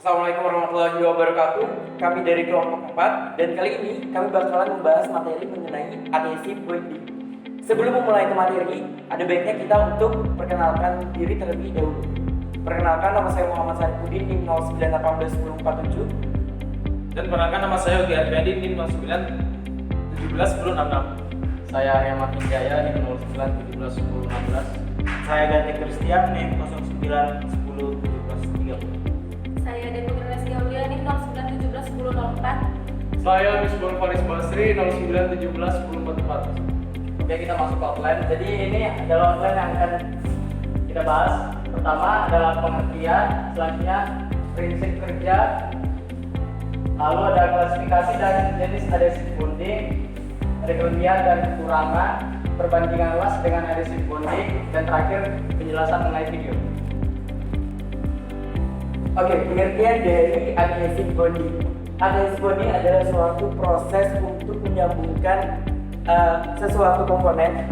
Assalamualaikum warahmatullahi wabarakatuh. Kami dari kelompok 4 dan kali ini kami bakalan membahas materi mengenai adhesive bonding. Sebelum memulai ke materi, ada baiknya kita untuk perkenalkan diri terlebih dahulu. Perkenalkan, nama saya Muhammad Sarifudin NIM 09181047. Dan perkenalkan, nama saya Yogi Arfendi NIM 09171066. Saya Hemat Jaya NIM 09171016. Saya Ganti Kristian NIM 09101730. Saya Dewi Putri Aulia NIM 09171004. Saya Misbah Faris Basri 09171044. Oke, kita masuk ke outline. Jadi ini adalah outline yang akan kita bahas. Pertama adalah pengertian, selanjutnya prinsip kerja, lalu ada klasifikasi dan jenis adhesive bonding, ada kelebihan dan kekurangan, perbandingan luas dengan adhesive bonding, dan terakhir penjelasan mengenai video. Oke, pengertian dari adhesive bonding. Adhesive bonding adalah suatu proses untuk menyambungkan sesuatu komponen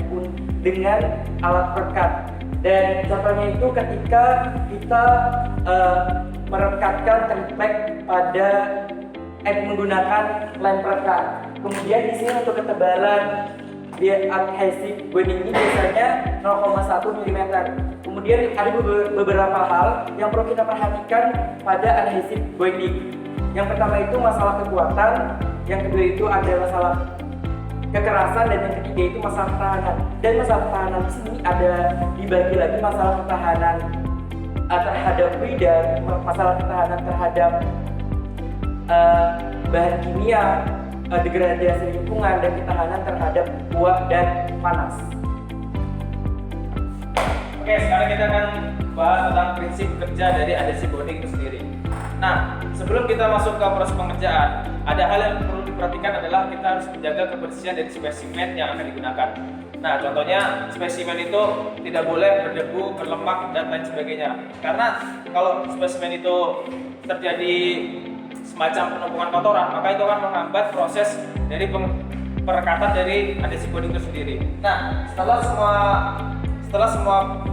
dengan alat perekat. Dan contohnya itu ketika kita merekatkan template pada menggunakan lem perekat. Kemudian di sini untuk ketebalan di adhesive bonding ini biasanya 0,1 mm. Kemudian ada beberapa hal yang perlu kita perhatikan pada adhesive bonding. Yang pertama itu masalah kekuatan, yang kedua itu ada masalah kekerasan, dan yang ketiga itu masalah ketahanan. Dan masalah ketahanan di sini ada dibagi lagi masalah ketahanan terhadap lidah, masalah ketahanan terhadap bahan kimia, degradasi lingkungan, dan ketahanan terhadap uap dan panas. Oke, sekarang kita akan bahas tentang prinsip kerja dari adhesive bonding itu sendiri. Nah, sebelum kita masuk ke proses pengerjaan, ada hal yang perlu diperhatikan adalah kita harus menjaga kebersihan dari spesimen yang akan digunakan. Nah, contohnya spesimen itu tidak boleh berdebu, berlemak, dan lain sebagainya. Karena kalau spesimen itu terjadi semacam penumpukan kotoran, maka itu akan menghambat proses dari perekatan dari adhesive bonding itu sendiri. Nah, setelah semua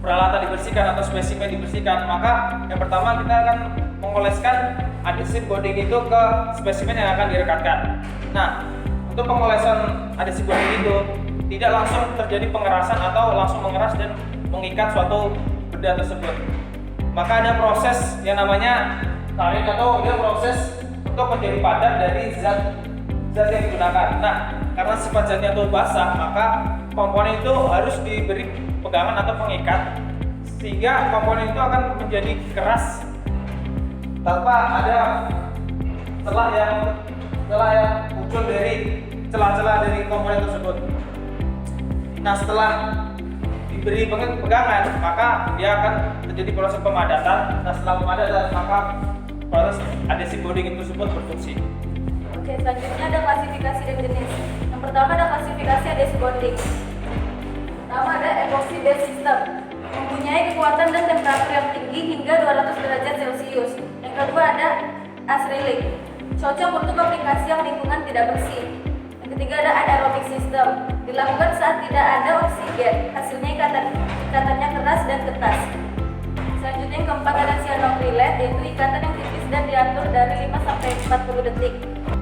peralatan dibersihkan atau spesimen dibersihkan, maka yang pertama kita akan mengoleskan adhesive bonding itu ke spesimen yang akan direkatkan. Nah, untuk pengolesan adhesive bonding itu tidak langsung terjadi pengerasan atau langsung mengeras dan mengikat suatu benda tersebut. Maka ada proses yang namanya tarik atau dia proses untuk menjadi padat dari zat yang digunakan. Nah, karena sifat zatnya itu basah, maka komponen itu harus diberi pegangan atau pengikat sehingga komponen itu akan menjadi keras tanpa ada celah yang muncul dari celah-celah dari komponen tersebut. Nah, setelah diberi pegangan, maka dia akan terjadi proses pemadatan. Nah, setelah pemadatan, maka proses adhesive bonding itu tersebut berfungsi. Oke, selanjutnya ada klasifikasi dan jenis. Yang pertama ada klasifikasi adhesive bonding. Pertama ada epoxy base system, mempunyai kekuatan dan temperatur yang tinggi hingga 200 derajat Celcius. Yang kedua ada acrylic, cocok untuk aplikasi yang lingkungan tidak bersih. Yang ketiga ada anaerobic system, dilakukan saat tidak ada oksigen, hasilnya ikatannya keras dan ketas. Selanjutnya yang keempat ada cyanocrylate, yaitu ikatan yang tipis dan diatur dari 5 sampai 40 detik.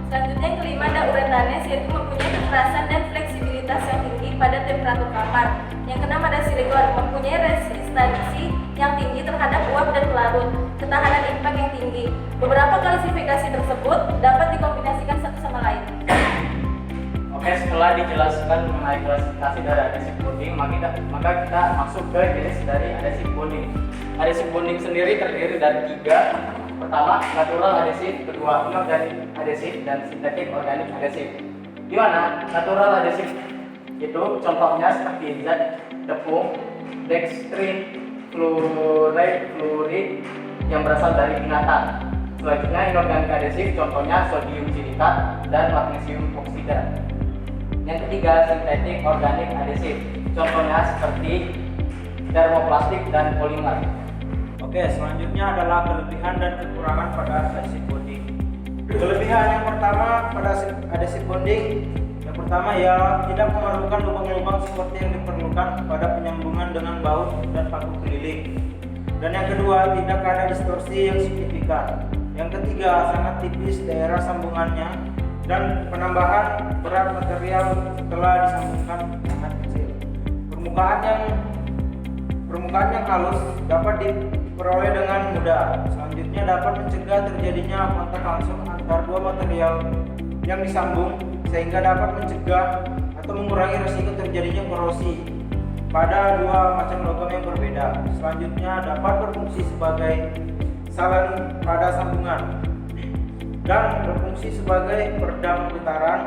Selanjutnya yang kelima ada uretanes, yaitu mempunyai kekerasan dan fleksibilitas yang tinggi pada temperatur kamar. Yang keenam ada silikon, mempunyai resistansi yang tinggi terhadap uap dan pelarut, ketahanan impact yang tinggi. Beberapa klasifikasi tersebut dapat dikombinasikan satu sama lain. Oke, setelah dijelaskan mengenai klasifikasi dari adhesive bonding, maka kita masuk ke jenis dari adhesive bonding. Adhesive bonding sendiri terdiri dari 3. Pertama, natural adhesive, kedua, inorganic adhesive, dan synthetic organic adhesive. Di mana natural adhesive itu contohnya seperti zat tepung, dextrin, fluoride yang berasal dari binatang. Selanjutnya inorganic adhesive, contohnya sodium silikat dan magnesium oksida. Yang ketiga, synthetic organic adhesive, contohnya seperti termoplastik dan polimer. Oke, selanjutnya adalah kelebihan dan kekurangan pada adhesive bonding. Kelebihan yang pertama pada adhesive bonding, yang pertama ya tidak memerlukan lubang-lubang seperti yang diperlukan pada penyambungan dengan baut dan paku keliling. Dan yang kedua, tidak ada distorsi yang signifikan. Yang ketiga, sangat tipis daerah sambungannya dan penambahan berat material setelah disambungkan sangat kecil. Permukaan yang halus dapat diperoleh dengan mudah. Selanjutnya dapat mencegah terjadinya kontak langsung antar dua material yang disambung sehingga dapat mencegah atau mengurangi risiko terjadinya korosi pada dua macam logam yang berbeda. Selanjutnya dapat berfungsi sebagai saran pada sambungan dan berfungsi sebagai peredam getaran.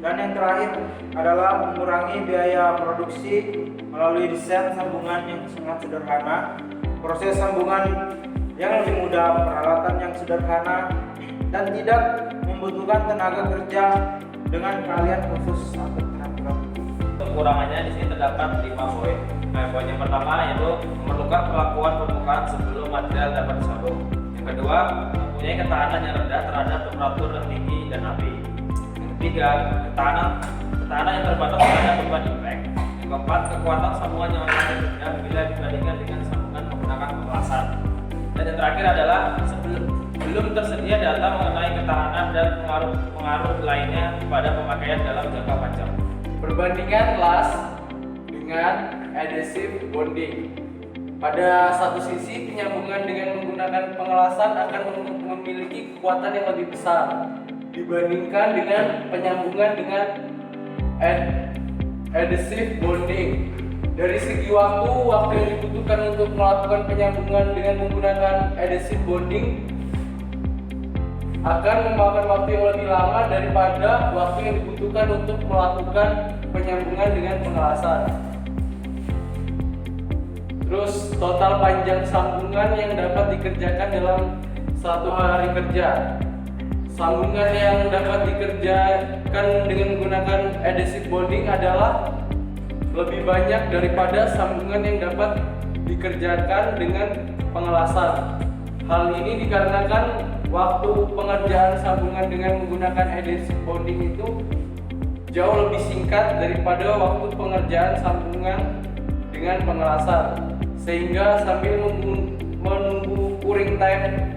Dan yang terakhir adalah mengurangi biaya produksi melalui desain sambungan yang sangat sederhana, proses sambungan yang lebih mudah, peralatan yang sederhana, dan tidak membutuhkan tenaga kerja dengan keahlian khusus atau tenaga. Kekurangannya di sini terdapat 5 poin. Nah, poin yang pertama yaitu memerlukan perlakuan permukaan sebelum material dapat disambung. Yang kedua, mempunyai ketahanan yang rendah terhadap temperatur yang tinggi dan api. Yang ketiga, ketahanan yang terbatas terhadap beban impact. Yang keempat, kekuatan sambungan yang lebih rendah bila dibandingkan dengan sambungan menggunakan pengelasan. Dan yang terakhir adalah belum tersedia data mengenai ketahanan dan pengaruh lainnya pada pemakaian dalam jangka panjang. Perbandingan las dengan adhesive bonding. Pada satu sisi, penyambungan dengan menggunakan pengelasan akan memiliki kekuatan yang lebih besar dibandingkan dengan penyambungan dengan adhesive bonding. Dari segi waktu yang dibutuhkan untuk melakukan penyambungan dengan menggunakan adhesive bonding akan memakan waktu yang lebih lama daripada waktu yang dibutuhkan untuk melakukan penyambungan dengan pengelasan. Terus total panjang sambungan yang dapat dikerjakan dalam 1 hari kerja. Sambungan yang dapat dikerjakan dengan menggunakan adhesive bonding adalah lebih banyak daripada sambungan yang dapat dikerjakan dengan pengelasan. Hal ini dikarenakan waktu pengerjaan sambungan dengan menggunakan adhesive bonding itu jauh lebih singkat daripada waktu pengerjaan sambungan dengan pengelasan, sehingga sambil menunggu curing time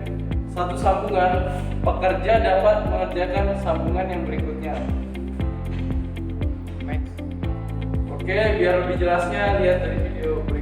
satu sambungan, pekerja dapat mengerjakan sambungan yang berikutnya. Oke, biar lebih jelasnya lihat dari video berikut.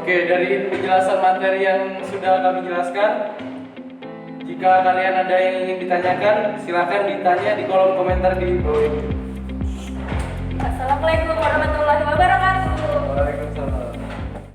Oke, dari penjelasan materi yang sudah kami jelaskan, jika kalian ada yang ingin ditanyakan, silakan ditanya di kolom komentar di bawah ini.